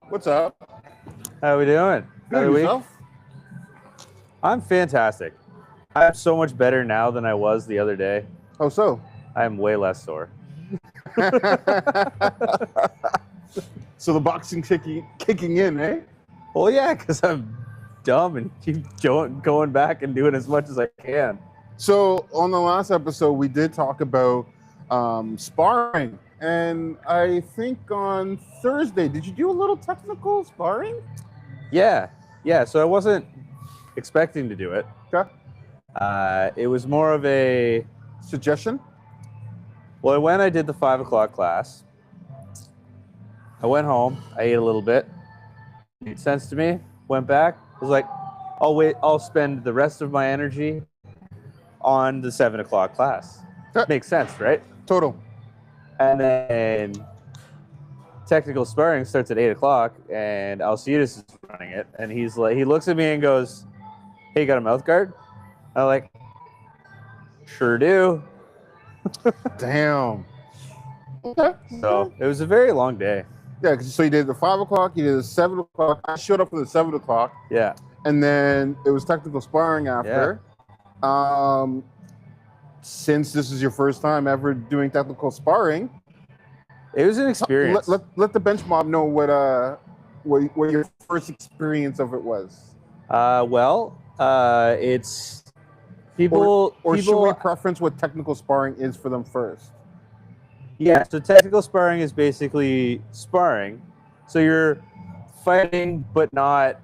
What's up? How we doing? Good, Another week? yourself? I'm fantastic. I'm so much better now than I was the other day. Oh, so? I'm way less sore. So the boxing kicking in, eh? Well, yeah, because I'm dumb and keep going back and doing as much as I can. So on the last episode, we did talk about sparring. And I think on Thursday, did you do a little technical sparring? Yeah. So I wasn't expecting to do it. Okay. It was more of a... Suggestion? Well, when I did the 5 o'clock class, I went home, I ate a little bit, made sense to me, went back, was like, I'll spend the rest of my energy on the 7 o'clock class. Okay. Makes sense, right? Total. And then technical sparring starts at 8 o'clock, and Alcides is running it, and he looks at me and goes, "Hey, you got a mouth guard?" I'm like, "Sure do." Damn. Okay. So it was a very long day. Yeah, so you did the 5 o'clock, you did the 7 o'clock. I showed up for the 7 o'clock. Yeah. And then it was technical sparring after. Since this is your first time ever doing technical sparring, It was an experience. let the bench mob know what your first experience of it was. It's people. Or should we people. preference what technical sparring is for them first? Yeah. So technical sparring is basically sparring. So you're fighting, but not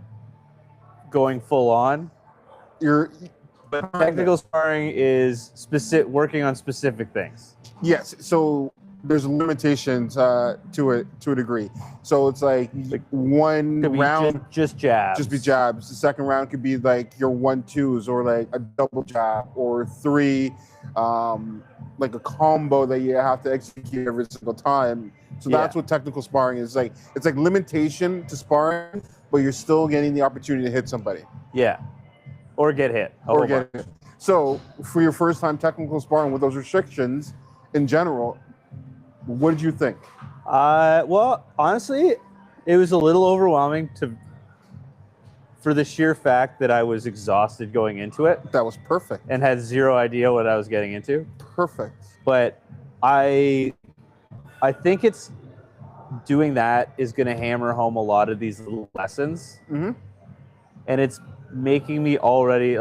going full on. But technical sparring is working on specific things. Yes. So there's limitations to it to a degree. So it's like one Could be round just jabs. just be jabs. The second round could be like your 1-2s or like a double jab or 3, like a combo that you have to execute every single time. So that's what technical sparring is like. It's like limitation to sparring, but you're still getting the opportunity to hit somebody. Yeah. Or get hit. So for your first time technical sparring with those restrictions in general, what did you think? Well, honestly, it was a little overwhelming for the sheer fact that I was exhausted going into it That was perfect. and had zero idea what I was getting into. Perfect. But I think it's doing that is going to hammer home a lot of these little lessons. Mm-hmm. And it's making me already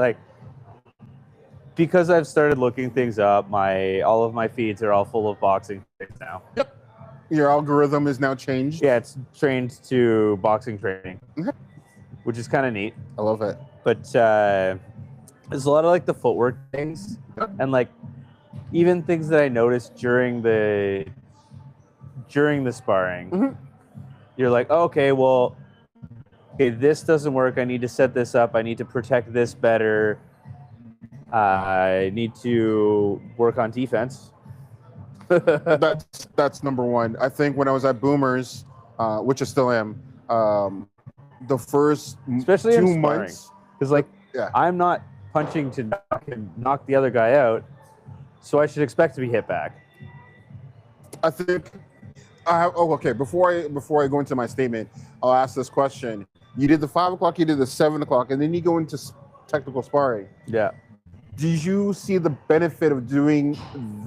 because I've started looking things up, all of my feeds are all full of boxing things now. Yep. Your algorithm is now changed. Yeah, it's trained to boxing training, Okay. which is kind of neat. I love it. But there's a lot of like the footwork things and like even things that I noticed during the sparring. Mhm. You're like, okay, this doesn't work. I need to set this up. I need to protect this better. I need to work on defense. That's number one. I think when I was at Boomers, which I still am, the first Especially 2 in months, because Yeah. I'm not punching to knock the other guy out, so I should expect to be hit back. I think. Okay. Before I go into my statement, I'll ask this question. You did the 5 o'clock, you did the 7 o'clock, and then you go into technical sparring. Yeah. Did you see the benefit of doing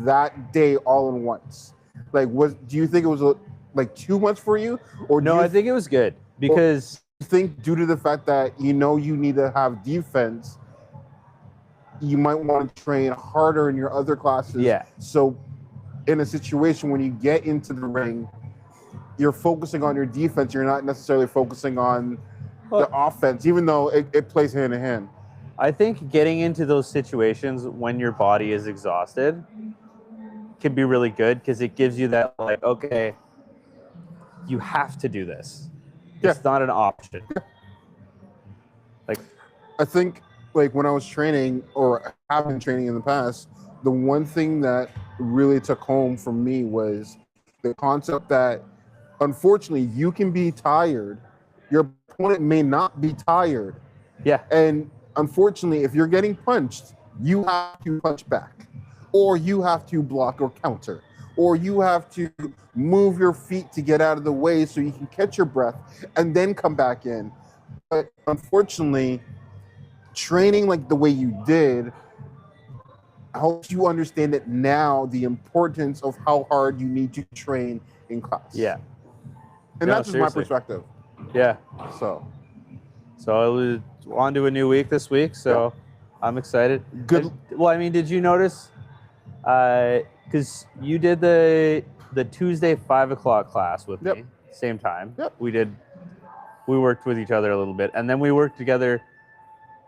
that day all in once? Like, do you think it was like too much for you, or No, I think it was good because you think due to the fact that you need to have defense, you might want to train harder in your other classes. Yeah. So, in a situation when you get into the ring, you're focusing on your defense. You're not necessarily focusing on the offense, even though it plays hand in hand. I think getting into those situations when your body is exhausted can be really good because it gives you that like, okay, you have to do this. It's not an option. Like, I think like when I was training or have been training in the past, the one thing that really took home for me was the concept that unfortunately you can be tired. Your opponent may not be tired. Yeah. And unfortunately, if you're getting punched, you have to punch back, or you have to block or counter, or you have to move your feet to get out of the way so you can catch your breath and then come back in. But unfortunately, training like the way you did helps you understand it now, the importance of how hard you need to train in class. Yeah. And No, that's just seriously. my perspective. Yeah. So it was on to a new week this week, so I'm excited. good. Well, I mean, did you notice? Because you did the Tuesday 5 o'clock class with Yep. me, same time. Yep. We worked with each other a little bit, and then we worked together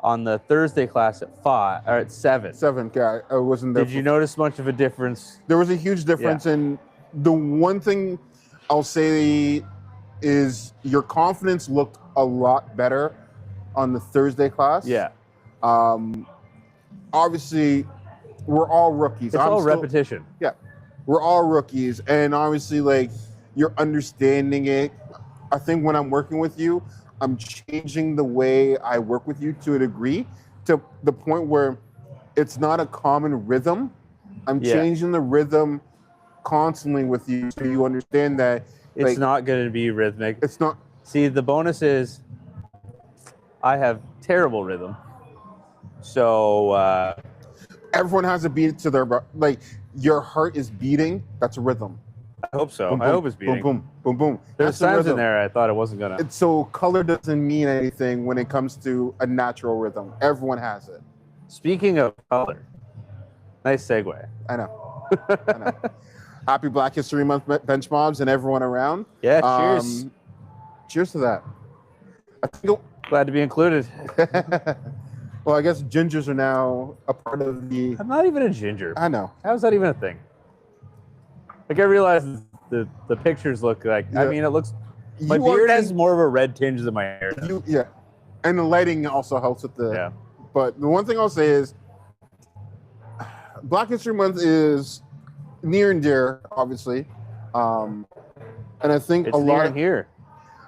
on the Thursday class at 5 or at 7. 7. Yeah, I wasn't there. Did you notice much of a difference? There was a huge difference, and the one thing I'll say is your confidence looked a lot better on the Thursday class. Yeah. Obviously, we're all rookies. It's all repetition. Yeah, we're all rookies, and obviously, like, you're understanding it. I think when I'm working with you, I'm changing the way I work with you to a degree, to the point where it's not a common rhythm. I'm changing the rhythm constantly with you, so you understand that It's not going to be rhythmic. it's not. See, the bonus is I have terrible rhythm. So, Everyone has a beat to their like. Your heart is beating. That's a rhythm. I hope so. Boom, I boom, hope it's beating. Boom, boom, boom, boom. There's That's a times in rhythm. there I thought it wasn't going to. So color doesn't mean anything when it comes to a natural rhythm. Everyone has it. Speaking of color, nice segue. I know. I know. Happy Black History Month, bench mobs, and everyone around. Yeah, cheers. Cheers to that. I think Glad to be included. well, I guess gingers are now a part of the. I'm not even a ginger. I know. How's that even a thing? Like, I realize the pictures look like, I Yeah. mean, it looks, my You are beard has more of a red tinge than my hair does. Yeah, and the lighting also helps with the. Yeah. But the one thing I'll say is, Black History Month is near and dear, obviously, and I think It's a near lot. and here.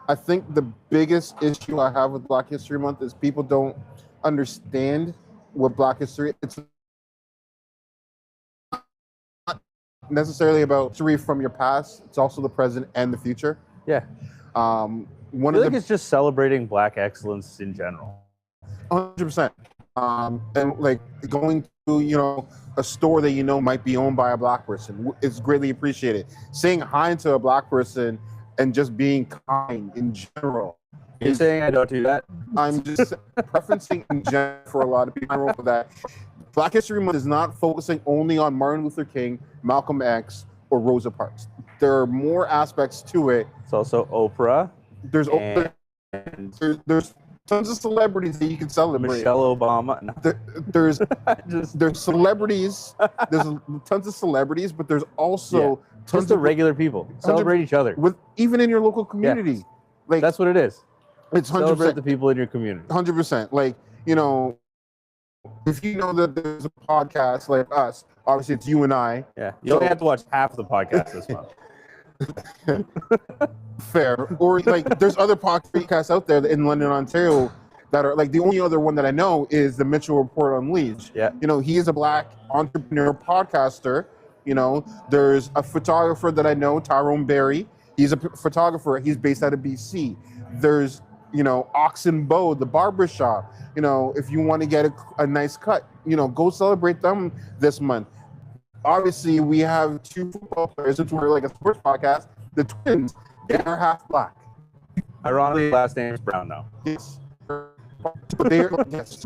I think the biggest issue I have with Black History Month is people don't understand what Black History. It's not necessarily about history from your past. It's also the present and the future. Yeah. One I of think the it's just celebrating Black excellence in general. 100%. And like going to a store that might be owned by a Black person is greatly appreciated. Saying hi to a Black person and just being kind in general. You're saying I don't do that? I'm just preferencing in general for a lot of people that Black History Month is not focusing only on Martin Luther King, Malcolm X, or Rosa Parks. There are more aspects to it. It's also Oprah. There's And there's tons of celebrities that you can celebrate. Michelle Obama. No, There's just there's celebrities. There's tons of celebrities, but there's also tons just the of regular people. Celebrate each other. with even in your local community. Like That's what it is. it's Celebrate 100%. the people in your community. 100%. Like, if you know that there's a podcast like us, obviously it's you and I. Yeah. You only have to watch half the podcast this month. Fair. Or like there's other podcasts out there in London, Ontario that are like the only other one that I know is the Mitchell Report Unleashed. Yeah. He is a Black entrepreneur podcaster. There's a photographer that I know, Tyrone Berry. He's a photographer. He's based out of BC. There's Oxen Bow, the barbershop. If you want to get a nice cut, go celebrate them this month. Obviously, we have two football players, since we're like a sports podcast, the twins. They are half Black. Ironically, last name is Brown now. Yes. But they're, yes.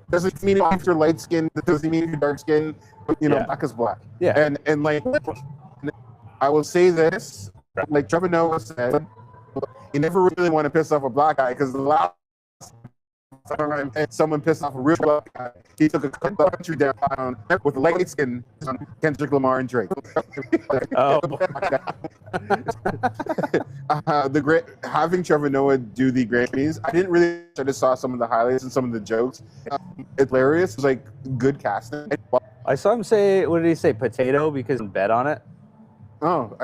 Doesn't mean if you're light skinned, that doesn't mean if you're dark skinned, but Black is Black. Yeah. And like, I will say this, like Trevor Noah said, you never really want to piss off a Black guy, because the last time someone pissed off a real Black guy, he took a country down with the light skin on Kendrick Lamar and Drake. Oh. The great having Trevor Noah do the Grammys, I didn't really. I just saw some of the highlights and some of the jokes. It's hilarious. It was like good casting. I saw him say, what did he say? Potato because he bet on it. Oh,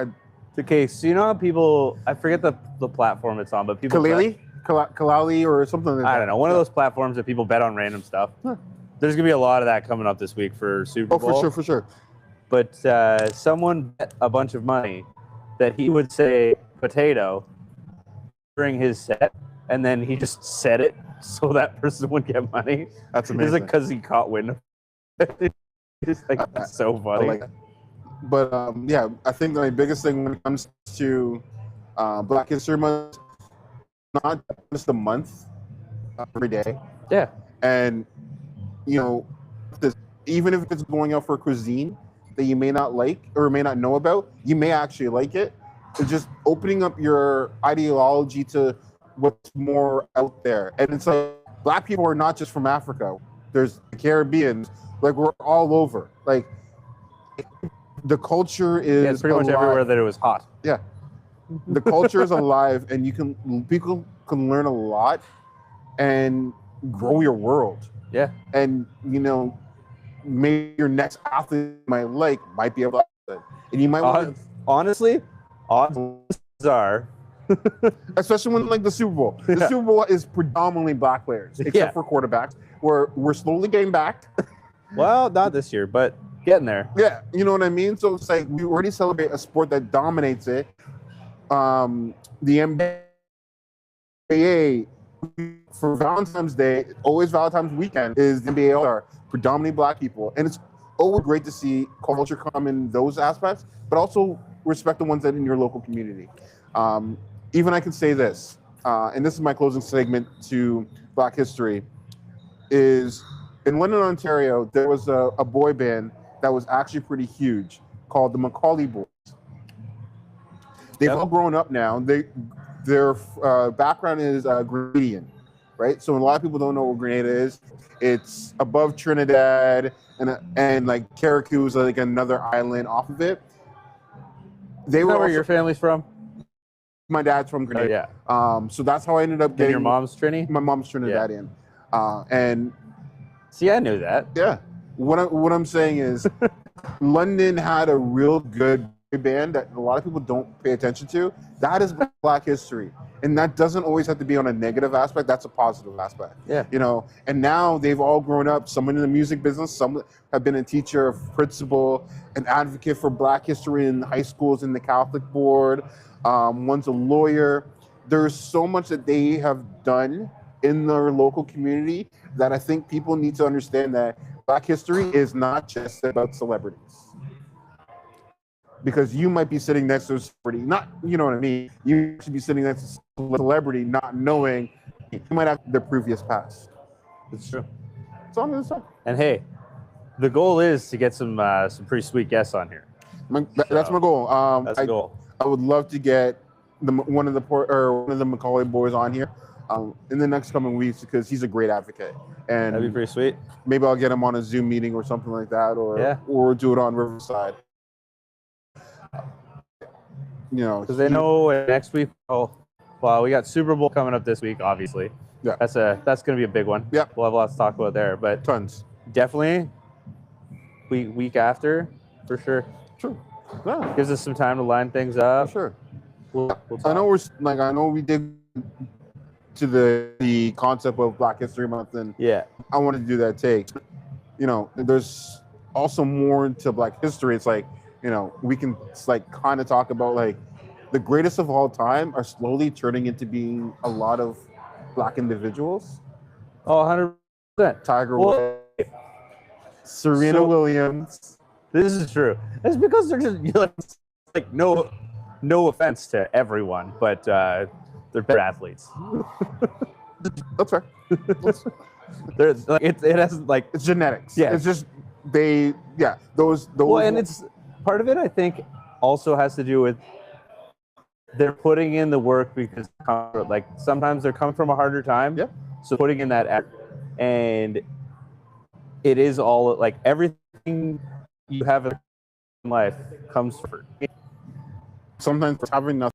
Okay, so how people, I forget the platform it's on, but people Kalali or something like that. I don't know, one of those platforms that people bet on random stuff. Huh. There's gonna be a lot of that coming up this week for Super Oh, Bowl. for sure. but someone bet a bunch of money that he would say potato during his set, and then he just said it so that person would get money. That's Is amazing. it because he caught wind of it? It's like, that's so funny. I like that. But yeah, I think my biggest thing when it comes to Black History Month, not just a month, every day. Yeah. And, you know, even if it's going out for cuisine that you may not like or may not know about, you may actually like it. It's just opening up your ideology to what's more out there. And it's like, Black people are not just from Africa. There's the Caribbeans. Like, we're all over. Like, the culture is it's pretty much alive. everywhere that it was hot. Yeah. The culture is alive, and people can learn a lot and grow your world. Yeah. And, you know, maybe your next athlete might be able to, and you might want to, honestly, odds are, especially when like the Super Bowl. The Super Bowl is predominantly Black players, except for quarterbacks. We're slowly getting back. Well, not this year, but getting there. Yeah, you know what I mean. So it's like we already celebrate a sport that dominates it. The NBA for Valentine's Day, always Valentine's weekend, is the NBA All-Star, predominantly Black people, and it's always great to see culture come in those aspects, but also respect the ones that in your local community. Even I can say this, and this is my closing segment to Black history, is in London, Ontario, there was a boy band that was actually pretty huge called the Macaulay Boys. They've all grown up now. Their background is Grenadian, right? So a lot of people don't know what Grenada is. It's above Trinidad, and like Carriacou is like another island off of it. They were where your family's from? My dad's from Grenada. Oh, yeah. So that's how I ended up getting. And your mom's Trini? My mom's Trinidadian. Yeah. And see, I knew that. Yeah. What I'm saying is, London had a real good band that a lot of people don't pay attention to. That is Black history, and that doesn't always have to be on a negative aspect. That's a positive aspect. Yeah. You know, and now they've all grown up. Some in the music business, some have been a teacher, a principal, an advocate for Black history in high schools in the Catholic board. One's a lawyer. There's so much that they have done in their local community that I think people need to understand that Black history is not just about celebrities. Because you might be sitting next to a celebrity, not, you know what I mean? You should be sitting next to a celebrity not knowing you might have their previous past. It's true. That's all I'm going to say. And hey, the goal is to get some pretty sweet guests on here. That's my goal. That's the goal. I would love to get one of the Macaulay boys on here in the next coming weeks because he's a great advocate. And that'd be pretty sweet. Maybe I'll get him on a Zoom meeting or something like that, or do it on Riverside. You know, because they know next week. Oh, well, we got Super Bowl coming up this week, obviously. Yeah, that's going to be a big one. Yeah, we'll have lots to talk about there, but tons. Definitely, week after, for sure. Sure. Yeah. Gives us some time to line things up. For sure. We'll I know we did to the concept of Black History Month, and I wanted to do that take. You know, there's also more to Black history. It's like, you know, we can like kind of talk about like the greatest of all time are slowly turning into being a lot of Black individuals. Oh, 100%. Tiger Woods, Serena Williams. This is true. It's because they're just like no offense to everyone, but they're better athletes. That's fair. They're like it has like it's genetics. Yeah, it's just those. Well, and it's part of it. I think also has to do with they're putting in the work because like sometimes they're coming from a harder time. Yeah. So putting in that effort, and it is all like everything you have in life comes from. Sometimes having nothing.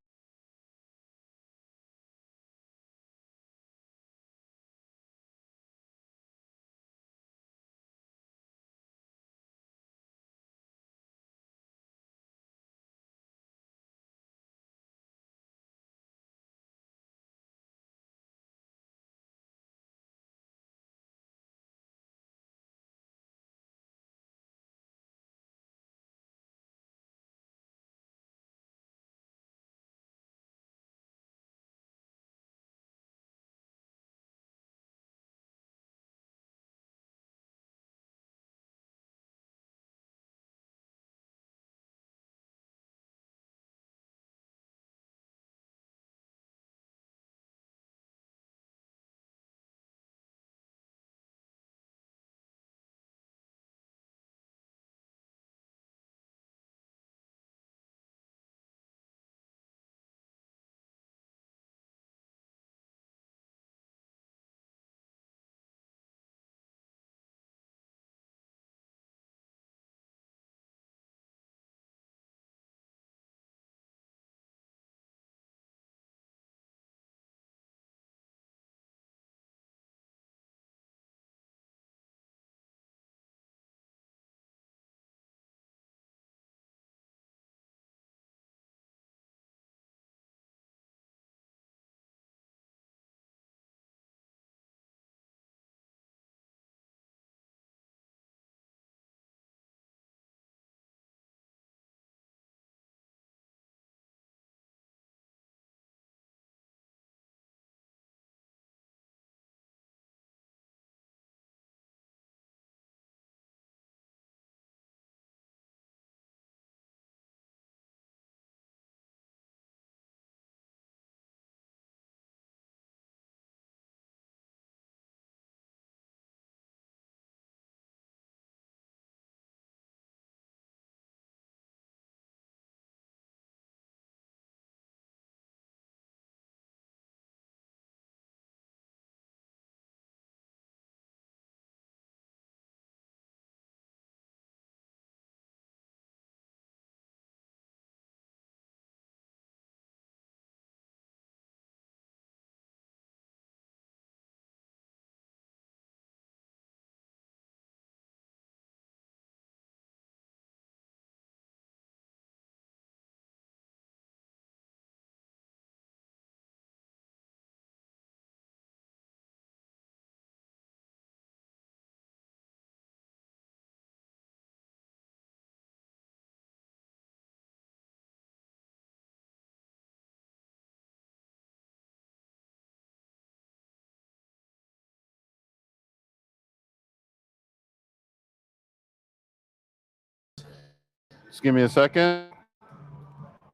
Just give me a second.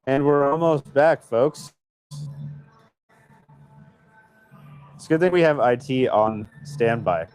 And we're almost back, folks. It's a good thing we have IT on standby.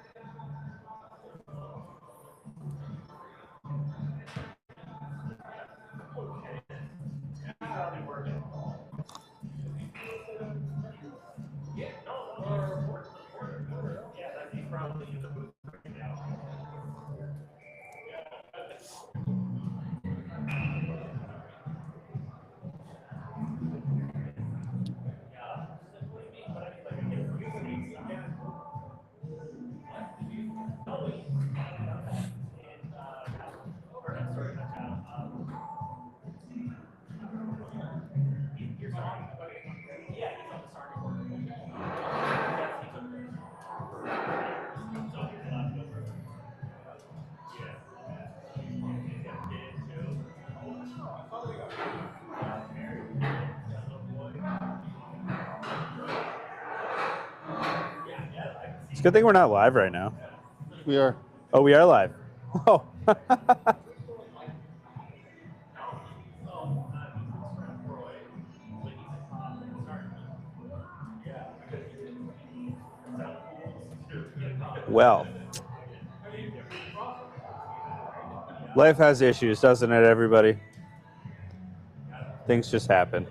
It's a good thing we're not live right now. We are. Oh, we are live. Oh. Well, life has issues, doesn't it, everybody? Things just happen.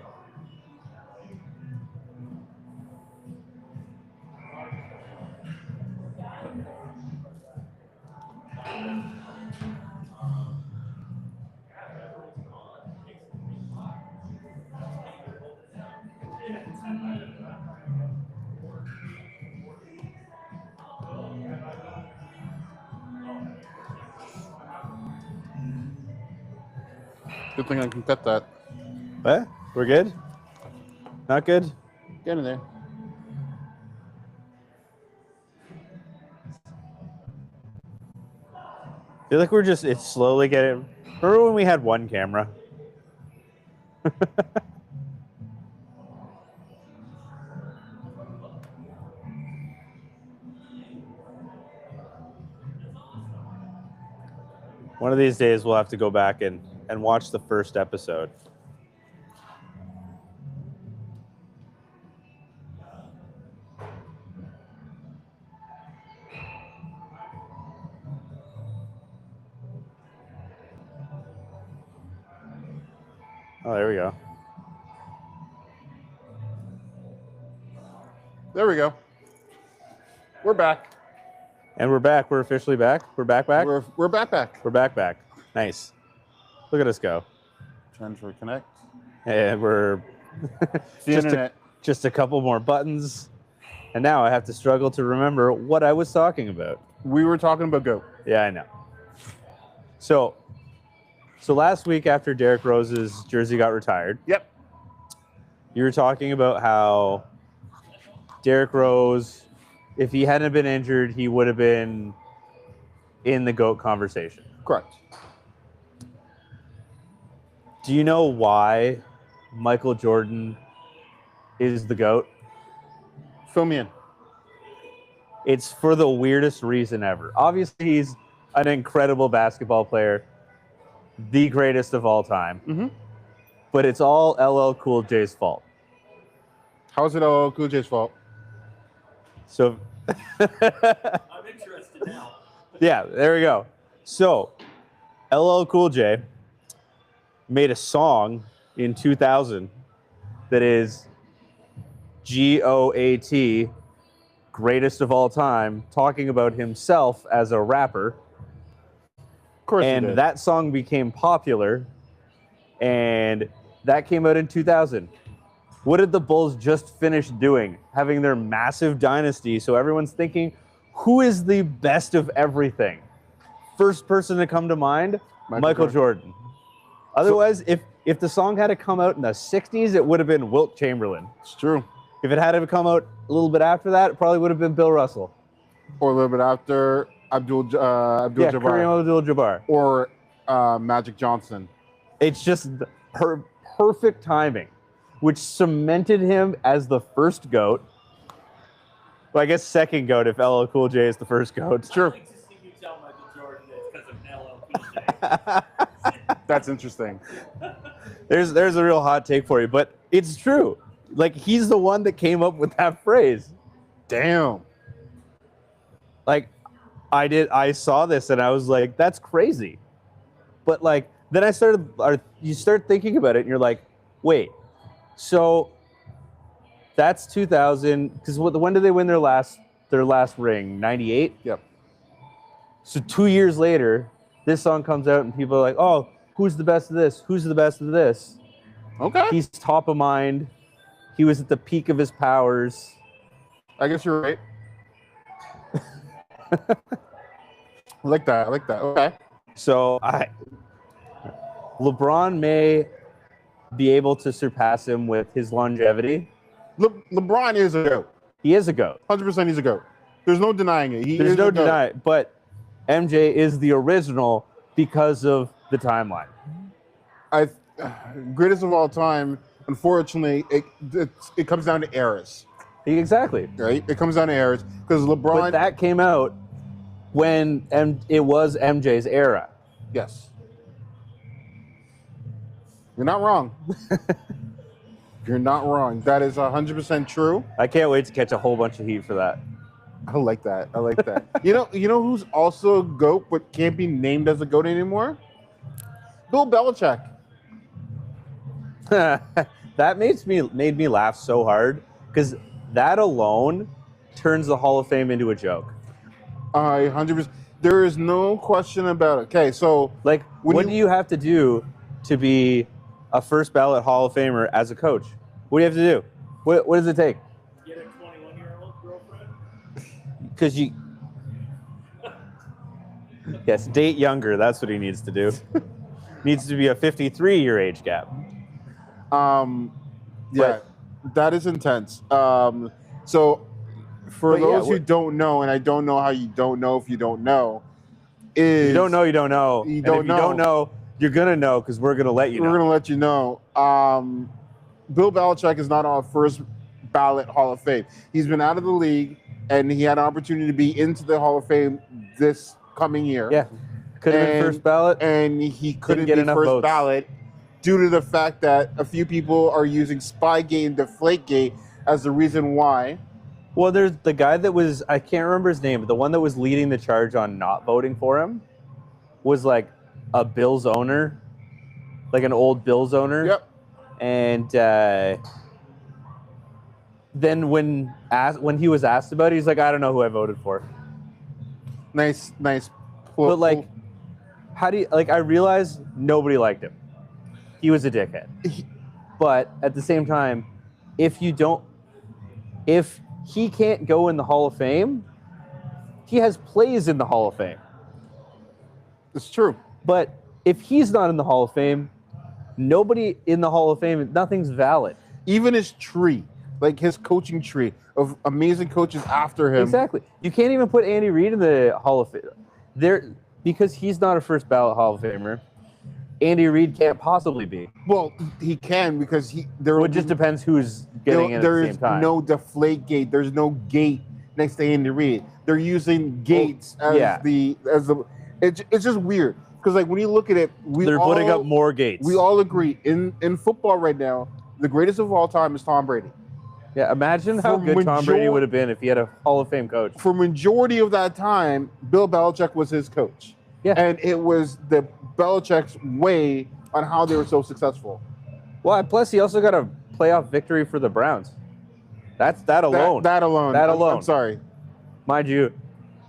Good thing I can cut that. What? We're good? Not good? Get in there. I feel like it's slowly getting. Remember when we had one camera? One of these days we'll have to go back and watch the first episode. Oh, there we go. There we go. We're back. And we're back. We're officially back. We're back. We're back. We're back. Nice. Look at us go. Trying to reconnect. And we're just a couple more buttons. And now I have to struggle to remember what I was talking about. We were talking about GOAT. Yeah, I know. So last week after Derrick Rose's jersey got retired, Yep. you were talking about how Derrick Rose, if he hadn't been injured, he would have been in the GOAT conversation. Correct. Do you know why Michael Jordan is the GOAT? Fill me in. It's for the weirdest reason ever. Obviously, he's an incredible basketball player, the greatest of all time. Mm-hmm. But it's all LL Cool J's fault. How is it LL Cool J's fault? So, I'm interested now. Yeah, there we go. So, LL Cool J made a song in 2000 that is GOAT, greatest of all time, talking about himself as a rapper. Of course. And that song became popular, and that came out in 2000. What did the Bulls just finish doing? Having their massive dynasty. So everyone's thinking, who is the best of everything? First person to come to mind, Michael Jordan. Otherwise, if the song had to come out in the 60s, it would have been Wilt Chamberlain. It's true. If it had to come out a little bit after that, it probably would have been Bill Russell. Or a little bit after Abdul-Jabbar. Kareem Abdul-Jabbar. Or Magic Johnson. It's just her perfect timing, which cemented him as the first GOAT. Well, I guess second GOAT if LL Cool J is the first GOAT. Sure. I'd like to see you tell Michael Jordan it's because of LL Cool J. That's interesting. There's a real hot take for you, but it's true. Like, he's the one that came up with that phrase. Damn. Like, I saw this and I was like, that's crazy. But like, then you start thinking about it and you're like, wait, so that's 2000, because when did they win their last ring? 98? Yep. So 2 years later, this song comes out and people are like, oh, who's the best of this? Who's the best of this? Okay. He's top of mind. He was at the peak of his powers. I guess you're right. I like that. Okay. So LeBron may be able to surpass him with his longevity. LeBron is a GOAT. He is a GOAT. 100% he's a GOAT. There's no denying it. There's no denying it. But MJ is the original because of the timeline. Greatest of all time. Unfortunately, it comes down to eras. Exactly. Right? It comes down to eras because LeBron. But that came out when it was MJ's era. Yes. You're not wrong. You're not wrong. That is 100% true. I can't wait to catch a whole bunch of heat for that. I like that. You know who's also a GOAT but can't be named as a GOAT anymore? Bill Belichick. That made me laugh so hard because that alone turns the Hall of Fame into a joke. 100%. There is no question about it. Okay, so like, what do you have to do to be a first ballot Hall of Famer as a coach? What do you have to do? What does it take? Get a 21-year-old girlfriend? Because yes, date younger. That's what he needs to do. Needs to be a 53-year age gap. Yeah, that is intense. So for those who don't know, and I don't know how you don't know if you don't know, you don't know. You don't know, you're gonna know because we're gonna let you know. We're gonna let you know. Bill Belichick is not on first ballot Hall of Fame. He's been out of the league, and he had an opportunity to be into the Hall of Fame this coming year. Yeah, could have been first ballot, and he couldn't get be enough first votes. ballot due to the fact that a few people are using Spygate and Deflategate as the reason why. Well, there's the guy that was, I can't remember his name, but the one that was leading the charge on not voting for him was like a Bills owner, like an old Bills owner. Yep. And then when he was asked about it, he's like, I don't know who I voted for. Nice. But like, how do you, like, I realized nobody liked him. He was a dickhead. But at the same time, if he can't go in the Hall of Fame, he has plays in the Hall of Fame. It's true. But if he's not in the Hall of Fame, nobody in the Hall of Fame, nothing's valid. Even his tree, like his coaching tree of amazing coaches after him. Exactly. You can't even put Andy Reid in the Hall of Fame. Because he's not a first ballot Hall of Famer. Andy Reid can't possibly be. Well, he can because it just depends who's getting in at the same time. There's no deflate gate. There's no gate next to Andy Reid. They're using gates as the. It's just weird because like when you look at it, they're putting up more gates. We all agree in football right now, the greatest of all time is Tom Brady. Yeah, imagine how good Tom Brady would have been if he had a Hall of Fame coach. For majority of that time, Bill Belichick was his coach. Yeah. And it was the Belichick's way on how they were so successful. Well, plus he also got a playoff victory for the Browns. That alone. That alone. I'm sorry. Mind you,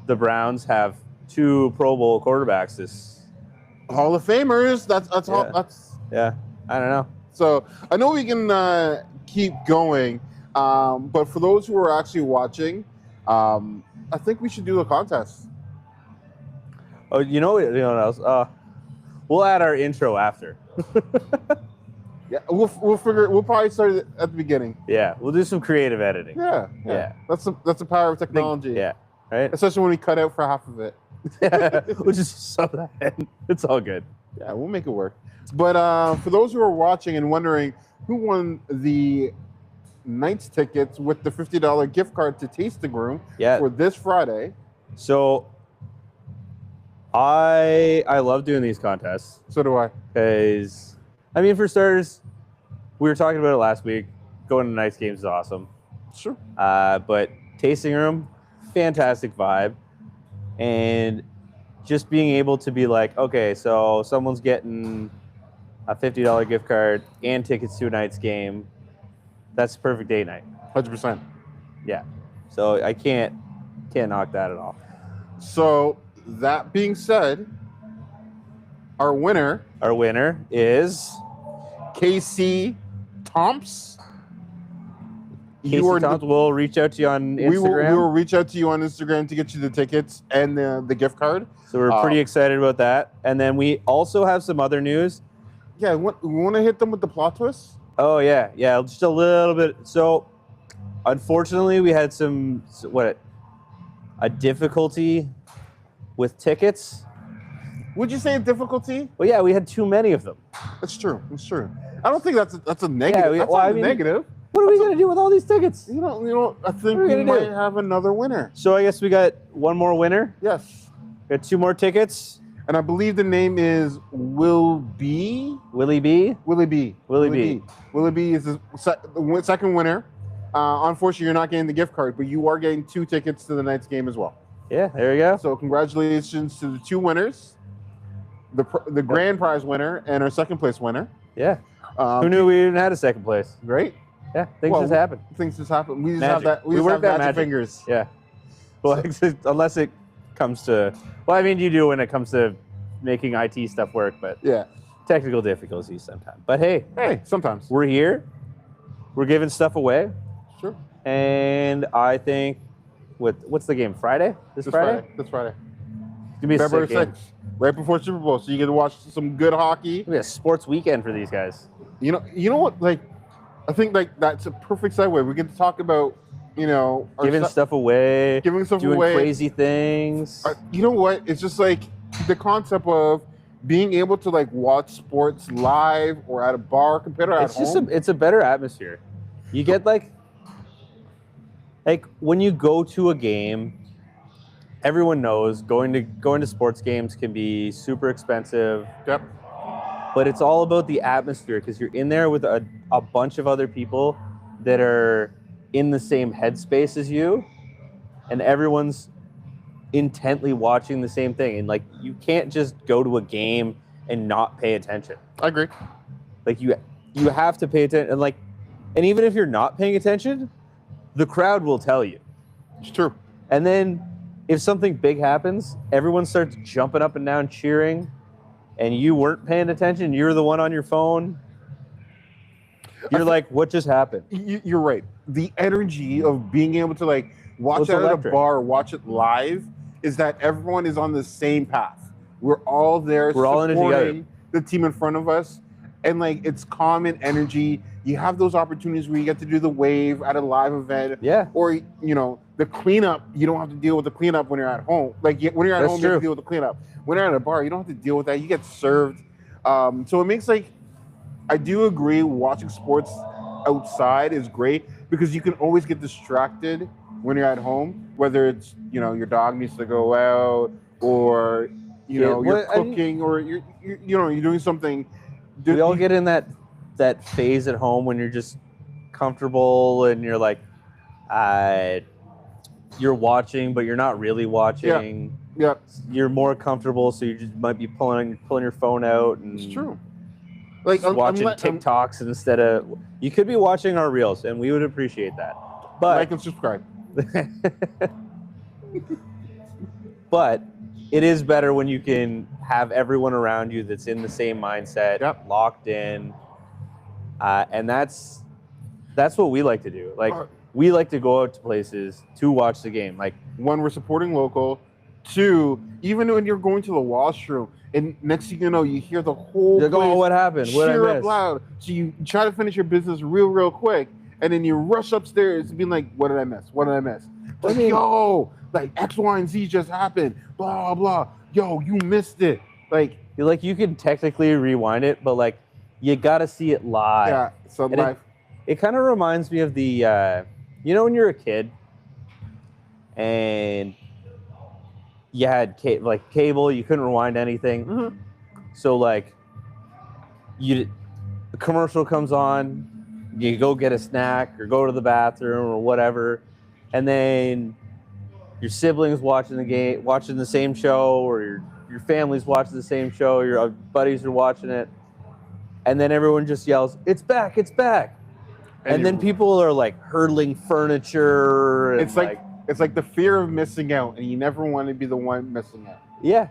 the Browns have 2 Pro Bowl quarterbacks this Hall of Famers. That's yeah. all. Yeah. I don't know. So I know we can keep going, but for those who are actually watching, I think we should do a contest. Oh, you know what else? We'll add our intro after. Yeah, we'll figure. We'll probably start it at the beginning. Yeah, we'll do some creative editing. Yeah. That's the power of technology. Yeah, right. Especially when we cut out for half of it. We'll just sub that in. It's all good. Yeah, we'll make it work. But for those who are watching and wondering who won the Knights tickets with the $50 gift card to Tasting Room for this Friday. So I love doing these contests So do I. because, I mean, for starters, we were talking about it last week. Going to nice games is awesome. Sure. But tasting room, fantastic vibe. And just being able to be like, okay, so someone's getting a $50 gift card and tickets to a night's game. That's a perfect date night. 100%. Yeah. So I can't knock that at all. So that being said, our winner, Our winner is KC Tomps. Casey Thompson. We'll reach out to you on Instagram. We will reach out to you on Instagram to get you the tickets and the gift card. So we're pretty excited about that. And then we also have some other news. Yeah, we want to hit them with the plot twist. Oh yeah, just a little bit. So, unfortunately, we had a difficulty with tickets. Would you say a difficulty? Well, yeah, we had too many of them. That's true. It's true. I don't think that's a negative. Yeah, That's not a negative. What are we gonna do with all these tickets? You know. I think What are we we gonna might do? have another winner. So I guess we got one more winner. Yes, We got 2 more tickets. and I believe the name is Will B. Willie B. Willie B. Willie B. Willie B is the second winner. Unfortunately, you're not getting the gift card, but you are getting 2 tickets to the night's game as well. Yeah, there we go. So congratulations to the 2 winners, the grand prize winner and our second place winner. Yeah. Who knew we even had a second place? Right? Yeah, things Well, just happen. Things just happen. We just Magic. have that. We We just work have that magic magic. fingers. Yeah. Well, unless it comes to, well, I mean, you do when it comes to making IT stuff work, but Yeah. technical difficulties sometimes. But hey, Hey, sometimes. we're here. We're giving stuff away, Sure. and I think what's the game? Friday? This Friday? This Friday. It's gonna be a February sick game. 6th, right before Super Bowl. So you get to watch some good hockey. It's gonna be a sports weekend for these guys. You know what? Like, I think like that's a perfect segue. We get to talk about, our Giving stuff away, giving stuff doing away. crazy things. You know what? It's just like the concept of being able to like watch sports live or at a bar compared to at home. It's a better atmosphere. You get like when you go to a game, everyone knows going to sports games can be super expensive. Yep. But it's all about the atmosphere because you're in there with a bunch of other people that are in the same headspace as you, and everyone's intently watching the same thing. And like you can't just go to a game and not pay attention. I agree. Like you have to pay attention, and even if you're not paying attention, the crowd will tell you. It's true. And then if something big happens, everyone starts jumping up and down cheering, and you weren't paying attention, you're the one on your phone. You're like, what just happened? You're right. The energy of being able to like watch It's it at a electric. bar, watch it live, is that everyone is on the same path. We're all there. We're all in it together. supporting the team in front of us, and like it's common energy. You have those opportunities where you get to do the wave at a live event. Yeah. Or the cleanup. You don't have to deal with the cleanup when you're at home. Like when you're at That's home, you have true. to deal with the cleanup. When you're at a bar, you don't have to deal with that. You get served. So it makes like I do agree. Watching sports outside is great because you can always get distracted when you're at home. Whether it's your dog needs to go out, or you're cooking, or you're doing something. We all get in that phase at home when you're just comfortable and you're like, you're watching, but you're not really watching. Yeah, You're more comfortable, so you just might be pulling your phone out and it's true. Like just watching TikToks instead of. You could be watching our reels, and we would appreciate that. But like and subscribe. but it is better when you can have everyone around you that's in the same mindset, Yep. locked in, and that's what we like to do. Like we like to go out to places to watch the game. Like One, we're supporting local. Two, even when you're going to the washroom, and next thing you know, you hear the whole you're going, place what happened? What cheer I up missed? loud. So you try to finish your business real quick, and then you rush upstairs and being like, "What did I miss? What did I miss?" Like, yo, like X, Y, and Z just happened. Blah blah. Yo, you missed it. Like, You can technically rewind it, but like you gotta see it live. yeah. So And life. It kind of reminds me of the, when you're a kid and you had cable, you couldn't rewind anything. Mhm. So like, the commercial comes on, you go get a snack or go to the bathroom or whatever, and then your siblings watching the game, watching the same show, or your family's watching the same show, your buddies are watching it, and then everyone just yells, "It's back! It's back!" And then people are like hurling furniture. And It's like the fear of missing out, and you never want to be the one missing out. yeah.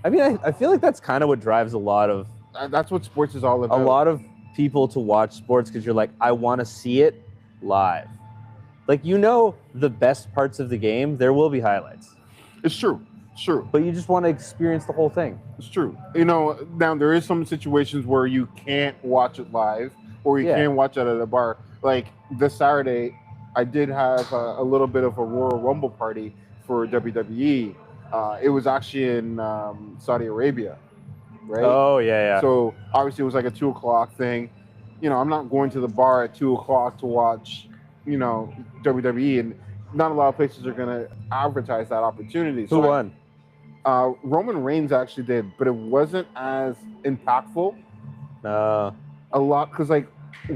I mean, I feel like that's kind of what drives a lot of That's what sports is all about. people to watch sports, because you're like, I want to see it live. Like, the best parts of the game, there will be highlights, It's true. It's true. but you just want to experience the whole thing. It's true. Now there is some situations where you can't watch it live, or you Yeah. can't watch it at a bar. Like this Saturday, I did have a little bit of a Royal Rumble party for WWE. It was actually in Saudi Arabia, right? Oh yeah. So obviously it was like a 2:00 thing. I'm not going to the bar at 2:00 to watch, WWE, and not a lot of places are going to advertise that opportunity. Who won? Roman Reigns actually did, but it wasn't as impactful. A lot, because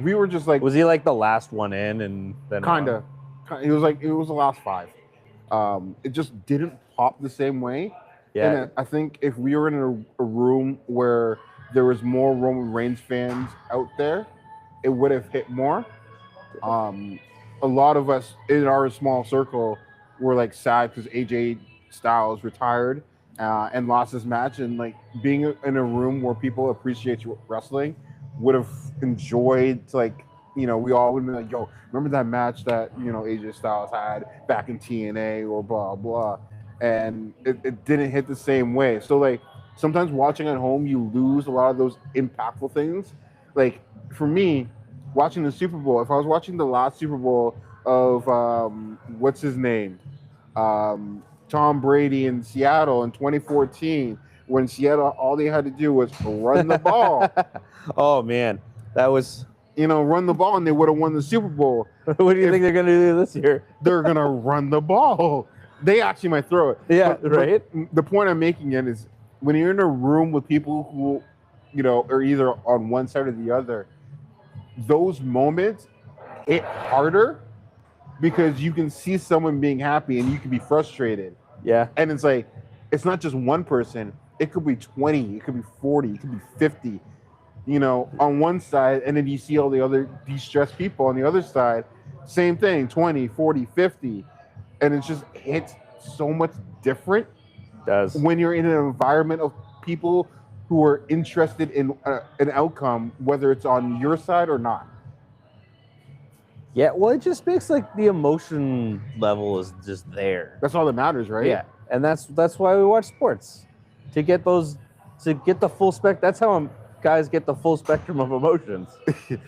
we were just like Was he like the last one in, and then kinda. It was the last 5. It just didn't pop the same way. Yeah. And I think if we were in a room where there was more Roman Reigns fans out there, it would have hit more. A lot of us in our small circle were like sad because AJ Styles retired and lost his match, and like being in a room where people appreciate wrestling would have enjoyed we all would be like, yo, remember that match that AJ Styles had back in TNA or blah blah, and it didn't hit the same way. So like sometimes watching at home, you lose a lot of those impactful things. Like for me, watching the Super Bowl, if I was watching the last Super Bowl of what's his name, Tom Brady in Seattle in 2014, when Seattle all they had to do was run the ball. Oh man, that was. Run the ball, and they would have won the Super Bowl. What do you think they're gonna do this year? They're gonna run the ball. They actually might throw it. Yeah, But right. the point I'm making is when you're in a room with people who, are either on one side or the other, those moments hit harder because you can see someone being happy and you can be frustrated. Yeah. And it's like, it's not just one person. It could be 20. It could be 40. It could be 50. On one side, and then you see all the other de-stressed people on the other side. Same thing, 20, 40, 50. And it just hits so much different It does. when you're in an environment of people who are interested in an outcome, whether it's on your side or not. Yeah, well, it just makes like the emotion level is just there. That's all that matters, right? Yeah, and that's why we watch sports, to get the full spec. That's how guys get the full spectrum of emotions.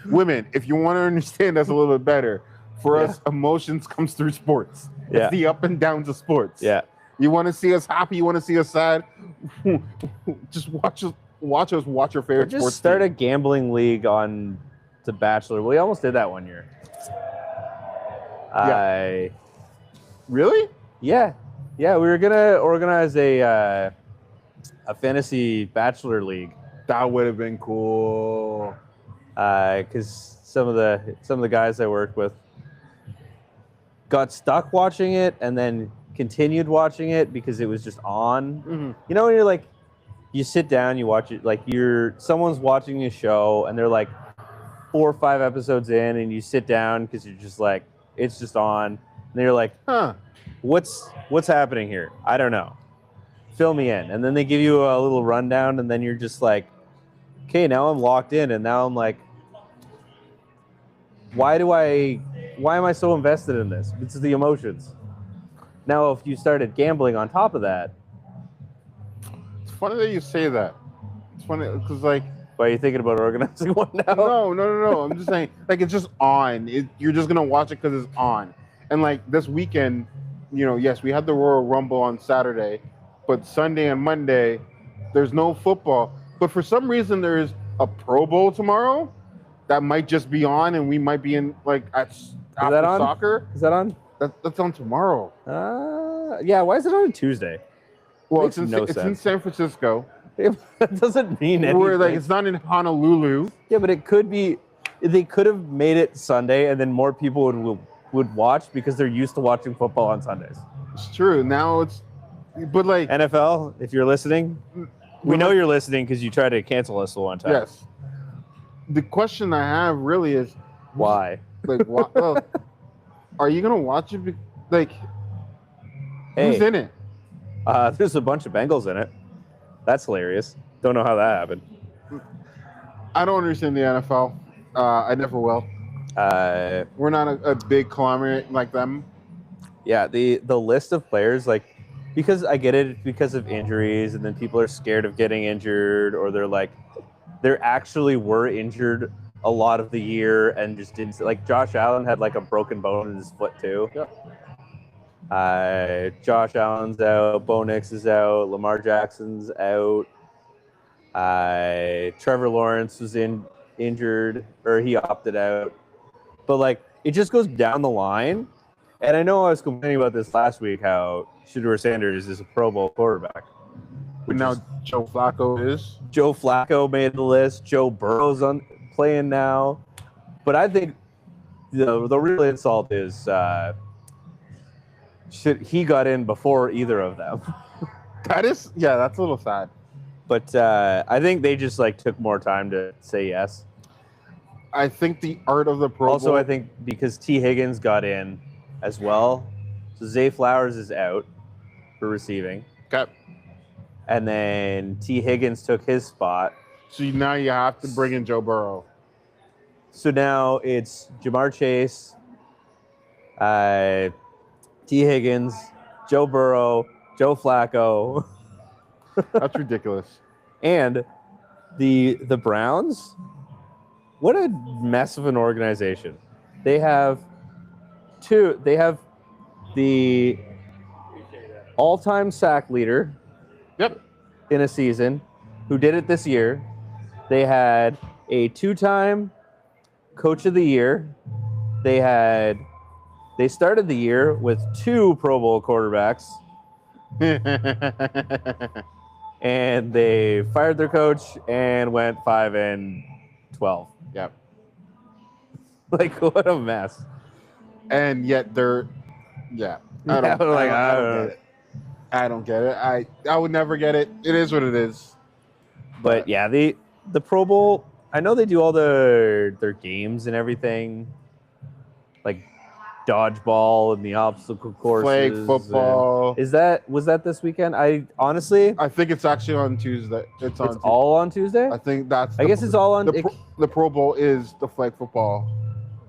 Women, if you want to understand us a little bit better, for Yeah. us, emotions comes through sports. Yeah. It's the up and downs of sports. Yeah, You want to see us happy? You want to see us sad? Just watch us watch our or favorite just sports start a team. gambling league on The Bachelor. We almost did that one year. Really? Yeah, we were gonna organize a fantasy Bachelor league. That would have been cool. Because some of the guys I work with got stuck watching it and then continued watching it because it was just on. Mhm. When you're like, you sit down, you watch it, like someone's watching a show and they're like 4 or 5 episodes in, and you sit down because you're just like, it's just on, and then you're like, Huh. what's happening here? I don't know. Fill me in. And then they give you a little rundown, and then you're just like, okay, now I'm locked in, and now I'm like, why am I so invested in this? It's the emotions. Now, if you started gambling on top of that, It's funny that you say that. It's funny because why are you thinking about organizing one now? no. I'm just saying, it's just on. You're just gonna watch it because it's on. And this weekend, yes, we had the Royal Rumble on Saturday, but Sunday and Monday, there's no football. But for some reason, there's a Pro Bowl tomorrow that might just be on, and we might be in after that on? soccer. Is that on? That's on tomorrow. Yeah. Why is it on a Tuesday? Well, Makes no it's in sense. San Francisco. That doesn't mean anything. Where like it's not in Honolulu. Yeah, but it could be. They could have made it Sunday, and then more people would watch because they're used to watching football on Sundays. It's true. Now it's, but like NFL, if you're listening, we know you're listening because you tried to cancel us the one time. yes. The question I have really is Why? like, well, are you gonna watch it? Like, who's Hey, in it? there's a bunch of Bengals in it. That's hilarious. Don't know how that happened. I don't understand the NFL. I never will. We're not a big conglomerate like them. Yeah, the list of players, like, because I get it because of injuries, and then people are scared of getting injured, or they're actually were injured a lot of the year and just didn't. Like Josh Allen had like a broken bone in his foot too. Yep. Josh Allen's out, Bo Nix is out, Lamar Jackson's out. Trevor Lawrence was injured, or he opted out. But like, it just goes down the line. And I know I was complaining about this last week, how Shedeur Sanders is a Pro Bowl quarterback. But now Joe Flacco is. Joe Flacco made the list. Joe Burrow's playing now. But I think the real insult is he got in before either of them. That's a little sad. But I think they just like took more time to say yes. I think the art of the Pro Bowl. Also, I think because T. Higgins got in as well, so Zay Flowers is out for receiving. Okay. And then T. Higgins took his spot. So now you have to bring in Joe Burrow. So now it's Jamar Chase, T. Higgins, Joe Burrow, Joe Flacco. That's ridiculous. And the Browns, what a mess of an organization. They have the all-time sack leader. Yep. In a season, who did it this year. They had a 2-time coach of the year. They started the year with 2 Pro Bowl quarterbacks. And they fired their coach and went 5-12. Yep. Like, what a mess. And yet they're, yeah. I don't get it. I don't get it. I would never get it. It is what it is. But yeah, the Pro Bowl, I know they do all their games and everything, like dodgeball and the obstacle courses. Flag football. Was that this weekend? I think it's actually on Tuesday. It's on Tuesday. All on Tuesday? I think that's. I guess it's all on. The Pro Bowl is the flag football.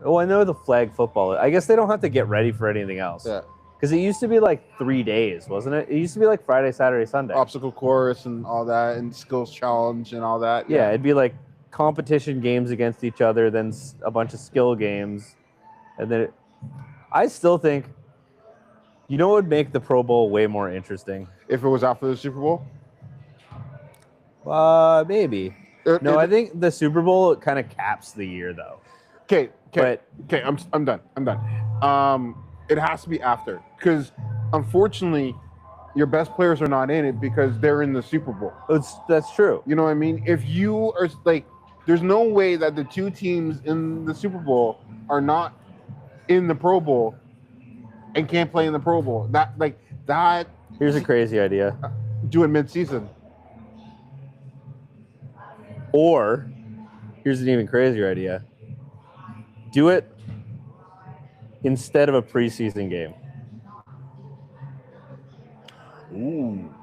Oh, I know the flag football. I guess they don't have to get ready for anything else. Yeah. Because it used to be like 3 days, wasn't it? It used to be like Friday, Saturday, Sunday. Obstacle course and all that, and skills challenge and all that. Yeah, it'd be like competition games against each other, then a bunch of skill games, and then I still think, you know, what would make the Pro Bowl way more interesting? If it was after the Super Bowl. Maybe. I think the Super Bowl kind of caps the year, though. Okay. I'm done. It has to be after, because unfortunately, your best players are not in it because they're in the Super Bowl. That's true. You know what I mean? If you are like, there's no way that the 2 teams in the Super Bowl are not in the Pro Bowl and can't play in the Pro Bowl. That. Here's a crazy idea. Do it mid-season. Or, here's an even crazier idea. Do it instead of a preseason game. Ooh.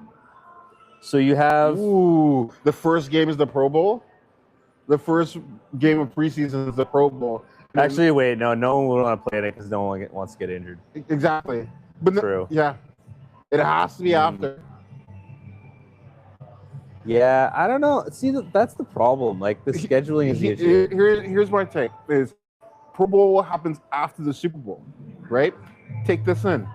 So you have... Ooh. The first game is the Pro Bowl? The first game of preseason is the Pro Bowl. Actually, wait. No one will want to play it because no one wants to get injured. Exactly. But True. Yeah. It has to be after. Yeah, I don't know. See, that's the problem. Like, the scheduling is the issue. Here's my take. Is Pro Bowl happens after the Super Bowl, right? Take this in.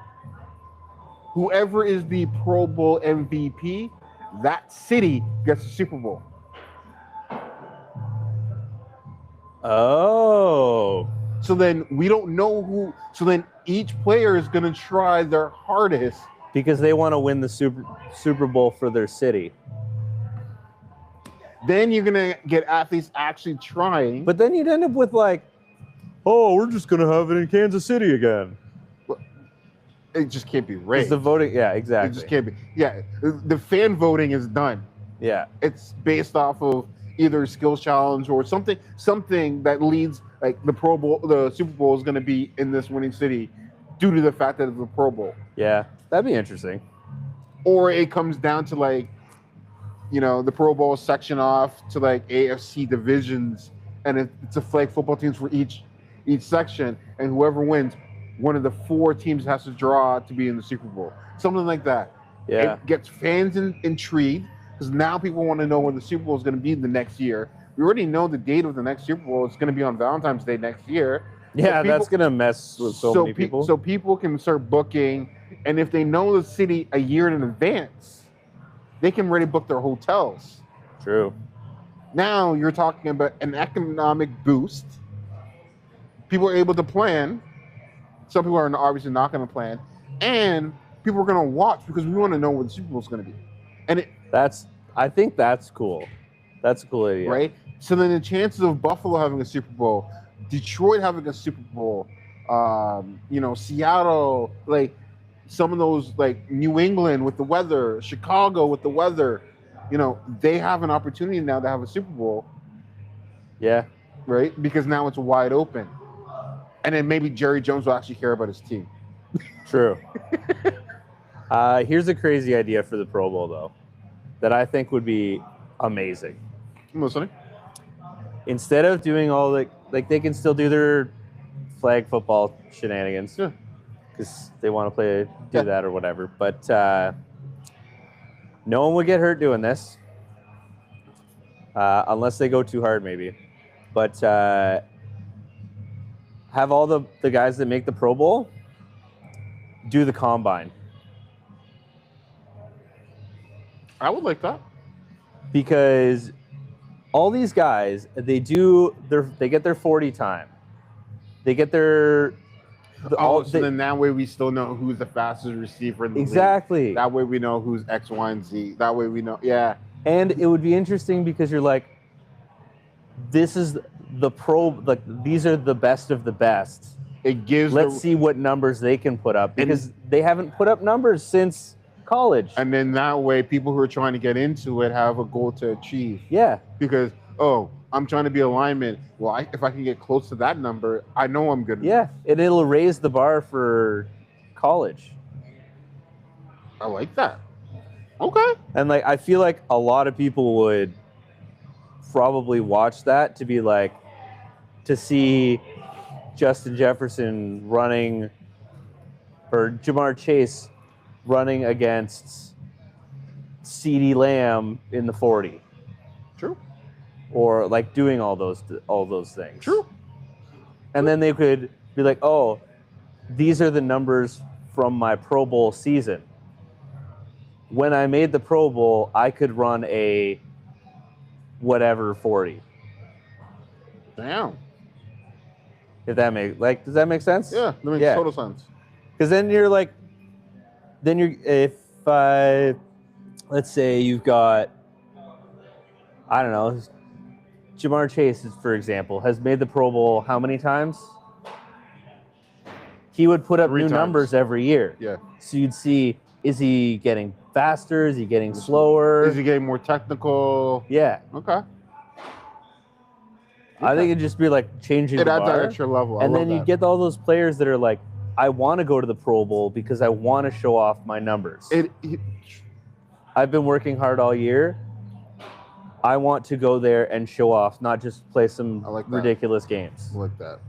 Whoever is the Pro Bowl MVP, that city gets the Super Bowl. Oh. So then we don't know who. So then each player is going to try their hardest because they want to win the Super Bowl for their city. Then you're gonna get athletes actually trying. But then you'd end up with like, oh, we're just gonna have it in Kansas City again. It just can't be Because rigged. the voting, yeah, It exactly. just can't be. Yeah, the fan voting is done. Yeah, It's based off of either skills challenge or something that leads, like the Pro Bowl, the Super Bowl is going to be in this winning city due to the fact that it's a Pro Bowl. yeah, that'd be interesting. Or it comes down to like, the Pro Bowl section off to like AFC divisions, and it's a flag football teams for each section, and whoever wins, one of the 4 teams has to draw to be in the Super Bowl. Something like that. Yeah, It gets fans intrigued because now people want to know when the Super Bowl is going to be the next year. We already know the date of the next Super Bowl. It's going to be on Valentine's Day next year. yeah, people- that's gonna mess with so many people. So people can start booking, and if they know the city a year in advance, they can already book their hotels. True. Now you're talking about an economic boost. People are able to plan. Some people are obviously not going to plan, and people are going to watch because we want to know what the Super Bowl is going to be. And I think that's cool. That's a cool idea. right? So then the chances of Buffalo having a Super Bowl, Detroit having a Super Bowl, Seattle, like some of those, like New England with the weather, Chicago with the weather, they have an opportunity now to have a Super Bowl, Yeah. right? Because now it's wide open. And then maybe Jerry Jones will actually care about his team. True. Here's a crazy idea for the Pro Bowl, though, that I think would be amazing. I'm listening. Instead of doing all like they can still do their flag football shenanigans, Yeah. because they want to do Yeah. that or whatever. But no one would get hurt doing this, unless they go too hard, maybe. But have all the guys that make the Pro Bowl do the combine. I would like that. Because all these guys, they get their 40 time. They get their Then that way we still know who's the fastest receiver in the league. exactly. That way we know who's X, Y, and Z. That way we know, yeah. And it would be interesting because you're like, this is these are the best of the best. It gives Let's see what numbers they can put up, because they haven't put up numbers since college. And then that way people who are trying to get into it have a goal to achieve. Yeah, Because, I'm trying to be a lineman. Well, if I can get close to that number, I know I'm good. yeah, and it'll raise the bar for college. I like that. Okay. And like, I feel like a lot of people would probably watch that to be like, to see Justin Jefferson running, or Jamar Chase running against CeeDee Lamb in the 40, True. or like doing all those things. True. And then they could be like, oh, these are the numbers from my Pro Bowl season. When I made the Pro Bowl, I could run a whatever 40. Damn. If that does that make sense? Yeah, that makes Yeah. total sense. Because then let's say you've got, I don't know, Jamar Chase, for example, has made the Pro Bowl how many times? He would put up 3 new times. numbers every year. Yeah. So you'd see, is he getting faster? Is he getting slower? Is he getting more technical? Yeah. Okay. I think it'd just be like changing It the adds bar. that extra level. I And love then you that. get all those players that are like, I want to go to the Pro Bowl because I want to show off my numbers. I've been working hard all year. I want to go there and show off, not just play some I like that. ridiculous games. I like that.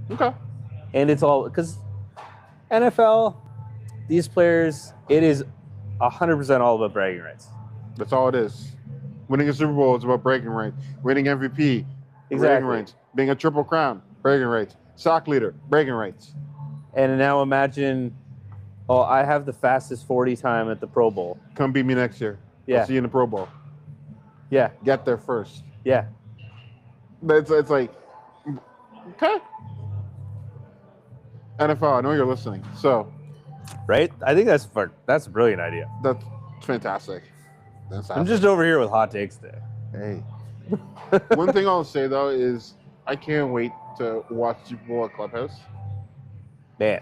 Okay. And it's all because NFL, these players, it is 100% all about bragging rights. That's all it is. Winning a Super Bowl is about bragging rights. Winning MVP, bragging Exactly. rights. Being a Triple Crown, bragging rights. Sack leader, bragging rights. And now imagine, oh, I have the fastest 40 time at the Pro Bowl. Come beat me next year. Yeah. I'll see you in the Pro Bowl. Yeah, Get there first. yeah. But it's like, okay. NFL, I know you're listening. So, right? I think that's a brilliant idea. That's fantastic. I'm just over here with hot takes today. Hey. One thing I'll say though is I can't wait to watch Super Bowl at Clubhouse Man,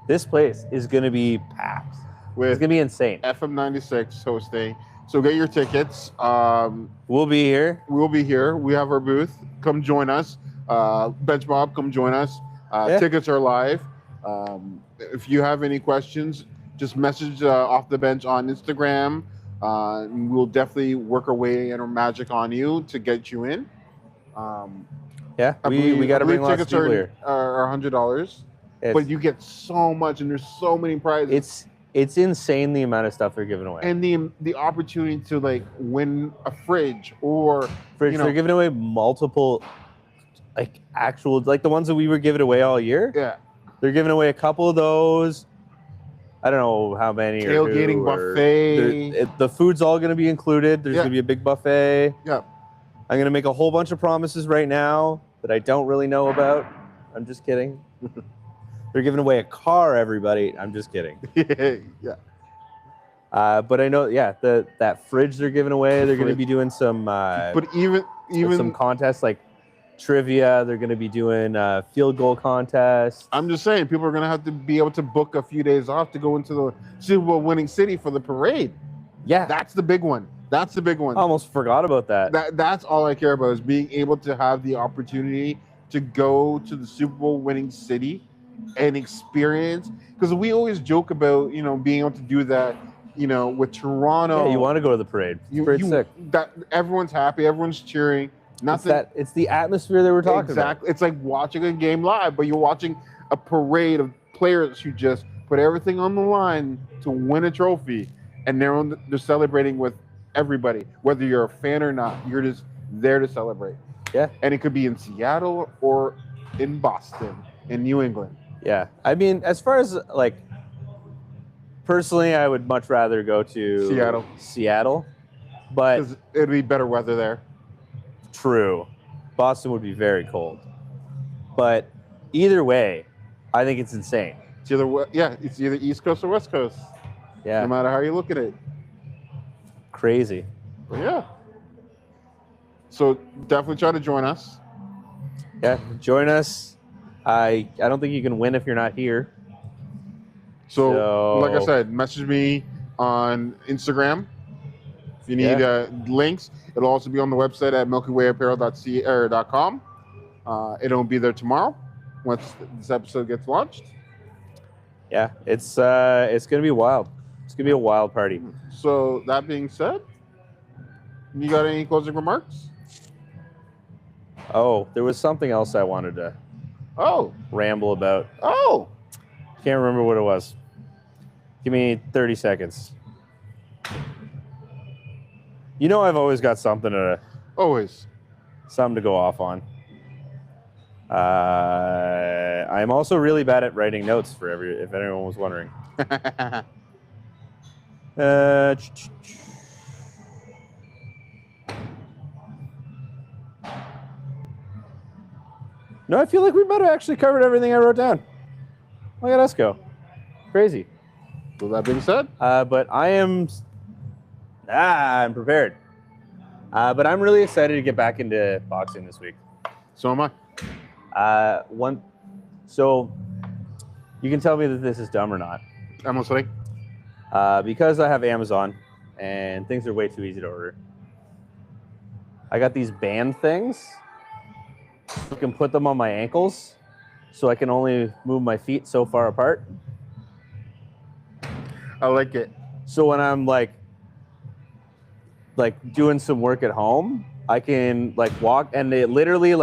this place is gonna be packed. It's with gonna be insane. FM 96 hosting. So get your tickets. We'll be here. We'll be here. We have our booth. Come join us. Bench Bob, come join us. Yeah. Tickets are live. If you have any questions, just message Off the Bench on Instagram. We'll definitely work our way and our magic on you to get you in. Yeah, we got to bring lots of tickets people here. are $100, but you get so much, and there's so many prizes. It's insane the amount of stuff they're giving away. And the opportunity to like win a fridge or Fridge, they're giving away multiple, like actual, like the ones that we were giving away all year. yeah, They're giving away a couple of those. I don't know how many. tailgating buffet. The food's all going to be included. There's Yeah. going to be a big buffet. Yeah. I'm going to make a whole bunch of promises right now that I don't really know about. I'm just kidding. They're giving away a car, everybody. I'm just kidding. yeah. But I know, yeah, that fridge they're giving away. They're going to be doing some But even some contests like trivia. They're going to be doing field goal contests. I'm just saying, people are gonna have to be able to book a few days off to go into the Super Bowl winning city for the parade. Yeah, That's the big one. That's the big one. I almost forgot about that. That's all I care about is being able to have the opportunity to go to the Super Bowl winning city and experience. Because we always joke about being able to do that. With Toronto, Yeah, you want to go to the parade. Parade's sick. That everyone's happy, everyone's cheering. Nothing. It's the atmosphere that we're talking Exactly. It's like watching a game live, but you're watching a parade of players who just put everything on the line to win a trophy, and they're celebrating with everybody, whether you're a fan or not. You're just there to celebrate. Yeah. And it could be in Seattle or in Boston, in New England. about. Yeah, I mean, as far as like personally, I would much rather go to Seattle, but Because it'd be better weather there. true, Boston would be very cold. But either way, I think it's insane. It's either East Coast or West Coast. Yeah, No matter how you look at it. crazy. But yeah. So definitely try to join us. Yeah, join us. I don't think you can win if you're not here. So, like I said, message me on Instagram. If you need links, it'll also be on the website at milkywayapparel.com. It'll be there tomorrow once this episode gets launched. Yeah, it's gonna be wild. It's gonna be a wild party. So that being said, you got any closing remarks? Oh, there was something else I wanted to Oh, ramble about. oh, Can't remember what it was. Give me 30 seconds. I've always got something to always. go off on. I'm also really bad at writing notes if anyone was wondering. No, I feel like we might have actually covered everything I wrote down. Look at us go. Crazy. So that being said, But I'm prepared. But I'm really excited to get back into boxing this week. so am I. So you can tell me that this is dumb or not. I'm listening. Because I have Amazon and things are way too easy to order. I got these band things. I can put them on my ankles so I can only move my feet so far apart. I like it. So when I'm like doing some work at home, I can walk and it literally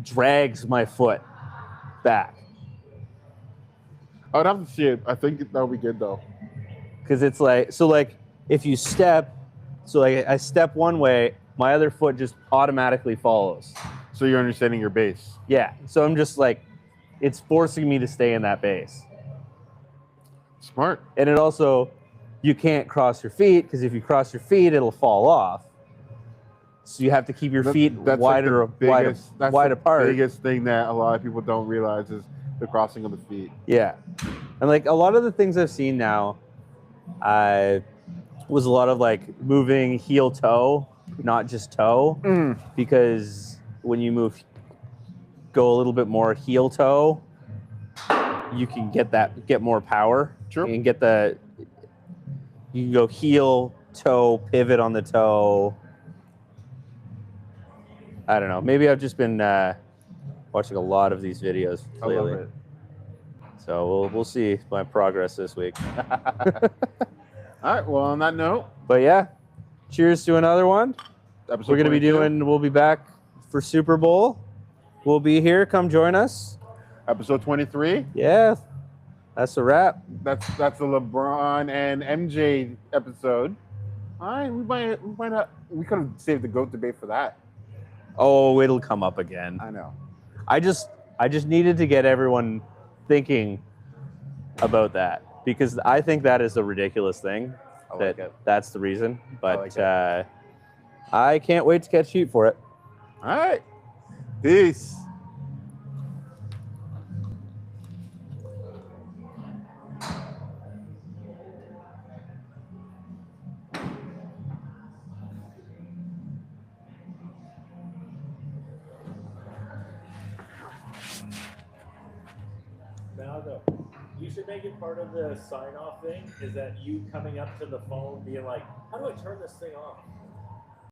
drags my foot back. I would have to see it. I think that would be good though. Because it's if you step, I step one way, my other foot just automatically follows. So you're understanding your base. Yeah. So I'm just it's forcing me to stay in that base. Smart. And it also, you can't cross your feet because if you cross your feet, it'll fall off. So you have to keep your feet wide apart. The biggest thing that a lot of people don't realize is the crossing of the feet. Yeah. And like a lot of the things I've seen now, was a lot of like moving heel toe, not just toe, because when you go a little bit more heel toe, you can get more power. True. You can you can go heel toe, pivot on the toe. I don't know. Maybe I've just been watching a lot of these videos lately. I love it. So we'll see my progress this week. All right. Well, on that note, But yeah, cheers to another one. episode We're gonna be 22, we'll be back for Super Bowl. We'll be here. Come join us. episode 23. Yeah, that's a wrap. That's the LeBron and MJ episode. All right, we could have saved the GOAT debate for that. Oh, it'll come up again. I know. I just needed to get everyone thinking about that because I think that is a ridiculous thing. I like it. That's the reason. But like it. I can't wait to catch heat for it. All right. Peace. Now you should make it part of the sign-off thing. Is that you coming up to the phone, being like, "How do I turn this thing off?"